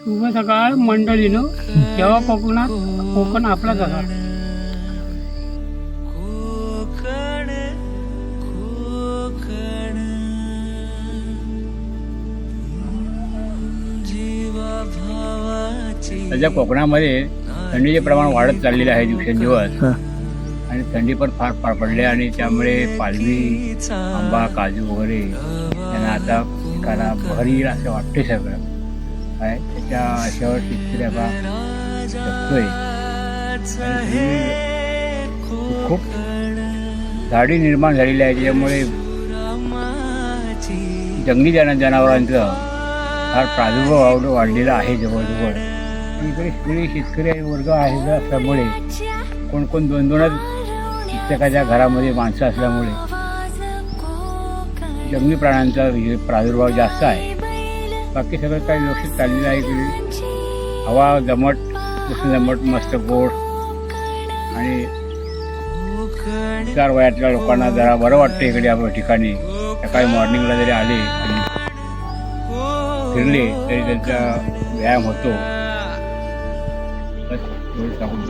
शुभ सकाळ मंडळीनो. जेव्हा कोकण आपला झाला. सध्या कोकणामध्ये थंडीचे प्रमाण वाढत चाललेले आहे दिवसेंदिवस. आणि थंडी पण फार पडली आणि त्यामुळे पालवी, आंबा, काजू वगैरे यांना आता पिकाला भरी असं वाटते सगळं काय. त्याच्या आशावर शेतकरी आता जगतोय. खूप झाडी निर्माण झालेली आहे, त्याच्यामुळे जंगली जनावरांचं फार प्रादुर्भाव वाढलेला आहे जवळजवळ. इकडे सगळे शेतकरी वर्ग आहे असल्यामुळे कोण दोनच प्रत्येकाच्या घरामध्ये माणसं असल्यामुळे जंगली प्राण्यांचा प्रादुर्भाव जास्त आहे. बाकी सगळं काही व्यवस्थित चाललेलं आहे. इकडे हवा दमट मस्त गोड आणि चार वयातल्या लोकांना जरा बरं वाटतं इकडे आपल्या ठिकाणी. सकाळी मॉर्निंगला जरी आले आणि फिरले तरी त्यांचा व्यायाम होतो. बस एवढं सांगून